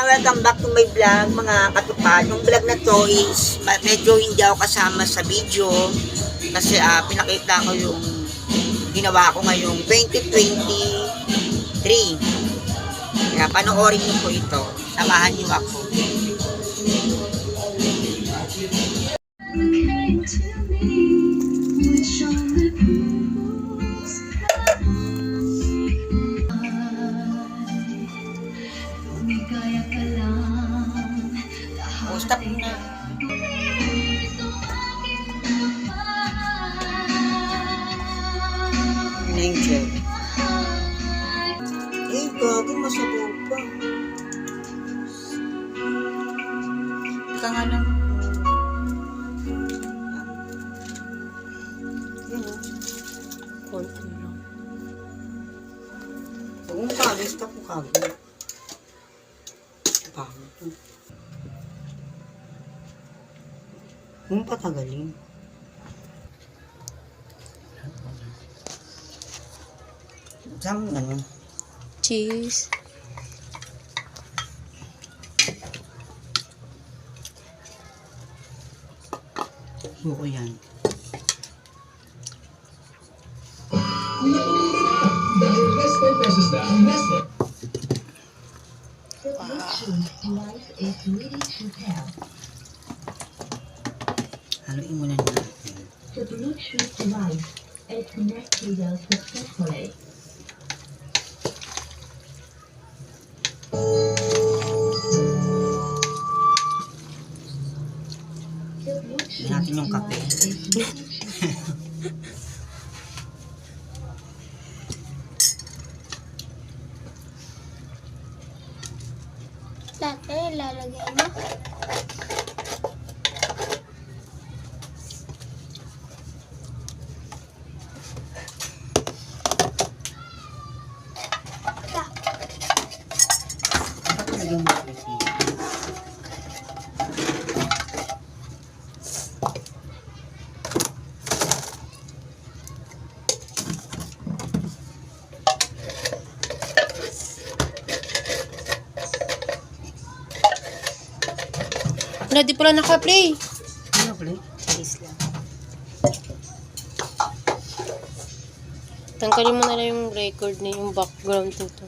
welcome back to my vlog mga katupad. Yung vlog na to is medyo hindi ako kasama sa video kasi pinakita ko yung ginawa ko ngayong 2023. Kaya panoorin niyo po ito. Samahan niyo ako. Stop na. Angel. Eh, gagi, masabaw pa. Ika nga lang. Yan o. Konti lang. Huwag mong kagay, stop mo kagay. Pangit o. Huwag patagalin. Saan ano? Cheese. Buko yan. Haluin muna natin. The Bluetooth device is connected successfully. Tignan natin yung kape. Latte, lalagay mo. Lagyan mo ulit niya. Ready pala naka-play. Ano pala? Please lang. Tanggalin mo na lang yung record na yung background nito.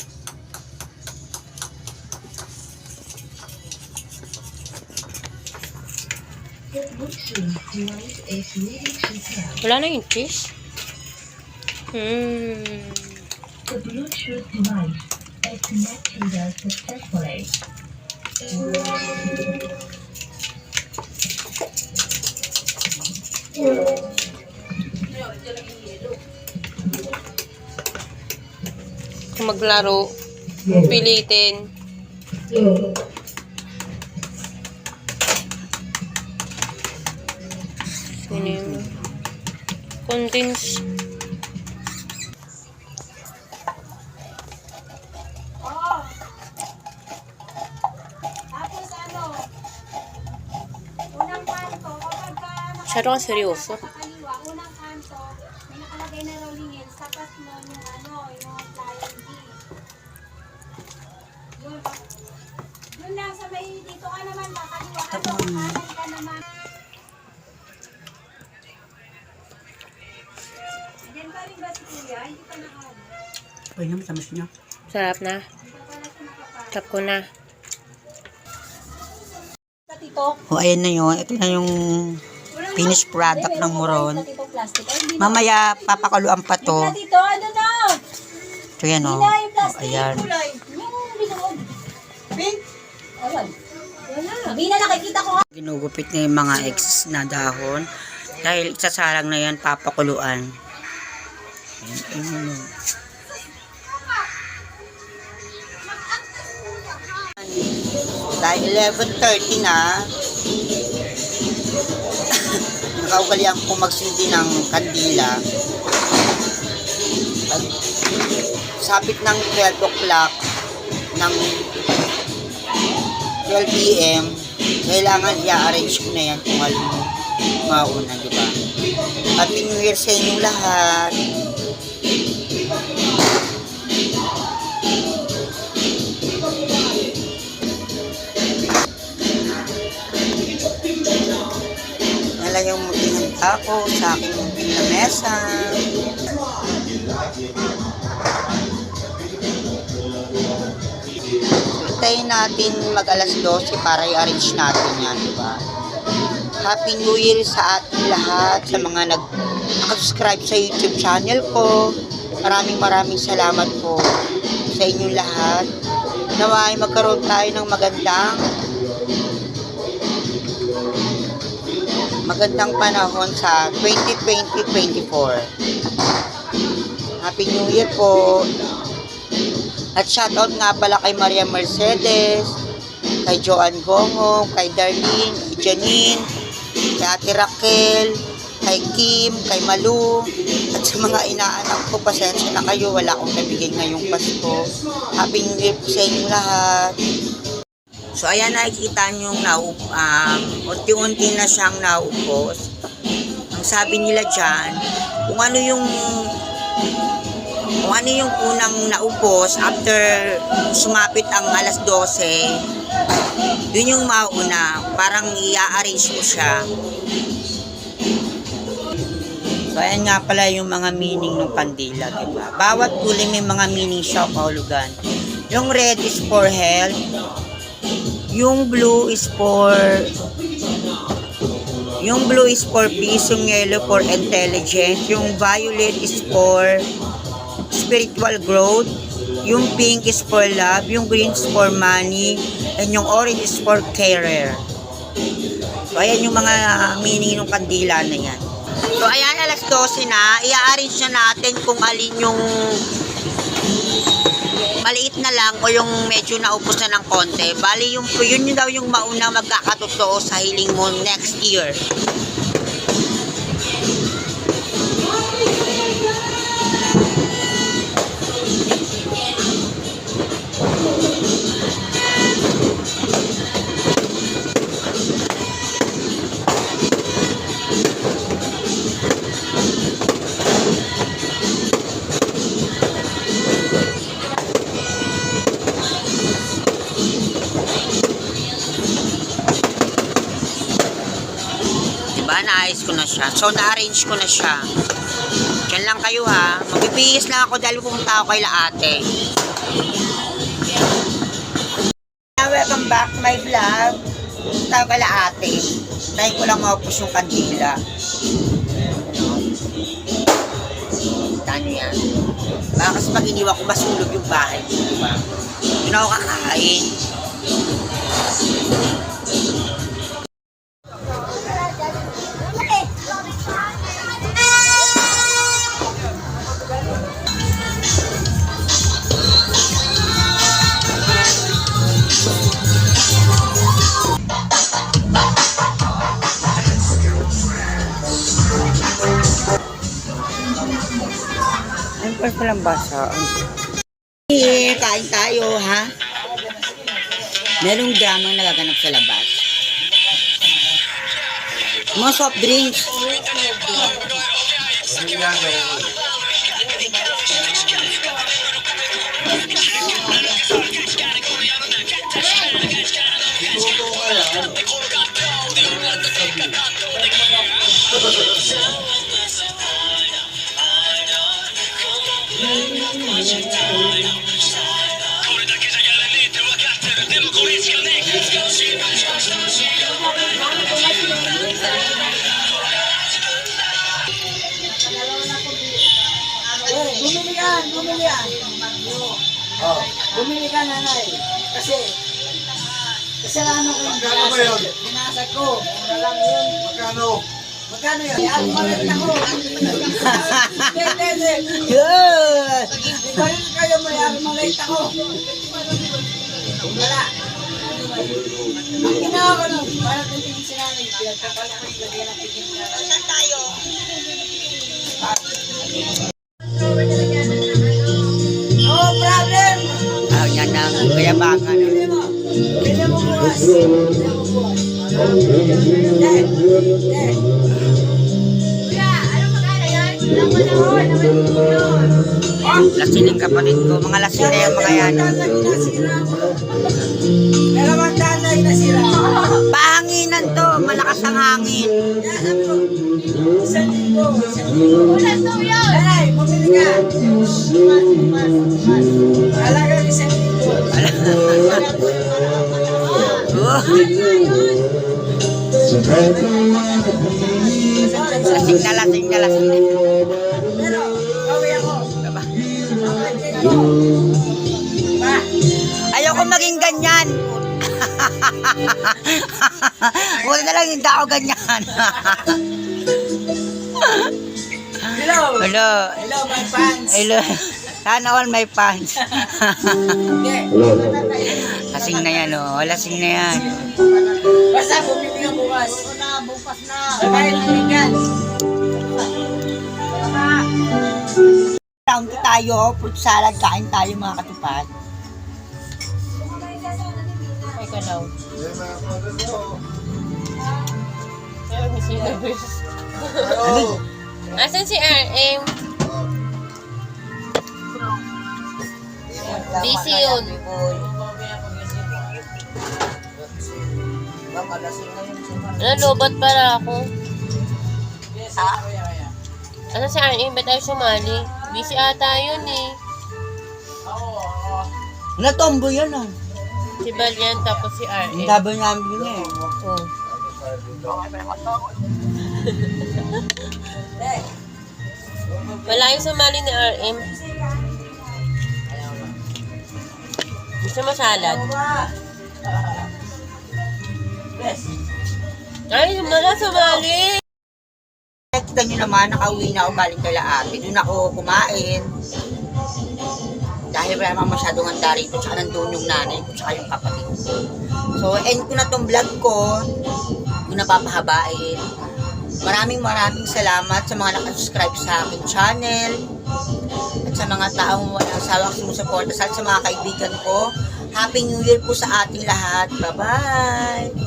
The Bluetooth device is ready to pair. Wala na yung cheese? The Bluetooth device is connected successfully. Kung maglaro, pilitin. Ano yun? Condense. Masyado kang seryoso. Unang kanto, may nakalagay na rolling hills, tapos nun yung yung flying D. Yun lang sa may dito ka naman, kakaliwa ka to, kanan ka naman. Diyan pa rin ba si Kuya? Hindi pa nakahal. Ay, naman, tamas niya. Sarap na. Tap ko na. O, ayan na yun. Ito na yung finished product ng Moron. Mamaya, papakuluan pa to. Dito, ano na? So, yan o. Yung plastic. Ayan. Yung binuod. Pink? Awan. Wala. Hindi na nakikita ko nga. Ginugupit na yung mga excess na dahon. Dahil isasalang na yan, papakuluan. Ayan. Dahil 11:30 na, nakaugalian ko magsindi ng kandila. At sabit ng 12 o'clock ng 12 p.m. kailangan i-arrange ko na yan kung alin mo mauna, di ba? Happy New Year sa inyong lahat. ako sa aking lamesa. Hintayin natin mag alas 12 para i-arrange natin yan, di ba? Happy New Year sa ating lahat, sa mga nag-subscribe sa YouTube channel ko. Maraming salamat po sa inyong lahat. Naway magkaroon tayo ng magandang panahon sa 2020-24. Happy New Year po. At shoutout nga pala kay Maria Mercedes, kay Joanne Gongo, kay Darlene, kay Janine, kay Ate Raquel, kay Kim, kay Malu, at sa mga inaanak ko, pasensya na kayo, wala akong nabigay ngayong Pasko. Happy New Year po sa inyong lahat. So ayan, nakikita nyo unti-unti na siyang naupos. Ang sabi nila dyan, kung ano yung unang naupos after sumapit ang alas 12, yun yung mauna, parang i-arrange mo siya. So ayan nga pala yung mga meaning ng kandila, diba? Bawat kulay may mga meaning siya, kahulugan. Yung red is for health, yung blue is for peace, yung yellow for intelligence, yung violet is for spiritual growth, yung pink is for love, yung green is for money, and yung orange is for career. So ayan yung mga meaning ng kandila na yan. So ayan, alas 12 na, i-arrange na natin kung alin yung maliit na lang o yung medyo naupos na ng konti. Bali yun daw yung mauna magkakatotoo sa hiling mo next year. Naayos ko na siya. So, na-arrange ko na siya. Diyan lang kayo ha. Magbibihis lang ako dahil pumunta ako kay Laate. Welcome back to my vlog. Pumunta ako kay Laate. Dahil ko lang maupos yung kandila. Kita nyo yan. Baka kasi pag iniwan ko, masulog yung bahay. Diba? Yun ako kakain. Ano pa lang basa? Kain tayo, ha? Merong dramang nagaganap sa labas. Mga soft drinks. Bumili yan. Oh, bumili ka, nanay. Kasi kasalanan ko yung binasag ko. Mura lang yun. Magkano yun? Ang malit ako. Good! Ibalik kayo mo yan. Malit ako. Wala. Ang ginawa ko nun, parang titigil sila namin. Pinagkakala ko yung lagyan ng titigil. Saan tayo? No problem! Yan ang kayabangan. Bili mo bukas. Lasin yung kapatid ko. Mga lasin na yung mga yan. Dalawang tanay na sila. Pahanginan to. Malakas ang hangin. Ulan daw yun! Ay, bumili ka. Alaga isang linggo. Lasing na, lasing na, lasing na. Pero, kawin ako. Pa, Ayoko maging ganyan. Buti na lang hindi ako ganyan. hello. Hello. Hello, my fans. Hello. Sana all my fans. Hindi. Lasing na yan, oh. Lasing na yan. Basta bumili ka bukas. Bukas na. Kakain ng bigas. Round to tayo, fruit salad, kain tayo mga katupad. Ay, kalaw. Ay, may syllabus. Ano? Asan si RM? Busy yun. Ano, lobat para ako. Asan si RM? Ba't tayo sumali? Busy ata yun eh. Natombo yan, ah. Si Balyan tapos si Ang RM. dabo namin yun, eh. Oh. Wala yung sumali ni RM. Gusto mo salad? Ay, wala sumali. Kita nyo naman, nakauwi na ako galing kay ate. Doon ako kumain. Dahil wala naman masyadong handa rito, tsaka nandun yung nanay ko, tsaka yung kapatid ko. So, end ko na tong vlog ko. Hindi ko na papahabain. Maraming salamat sa mga nakasubscribe sa aking channel. At sa mga taong walang sawang sumusuporta sa mga kaibigan ko. Happy New Year po sa ating lahat. Bye-bye!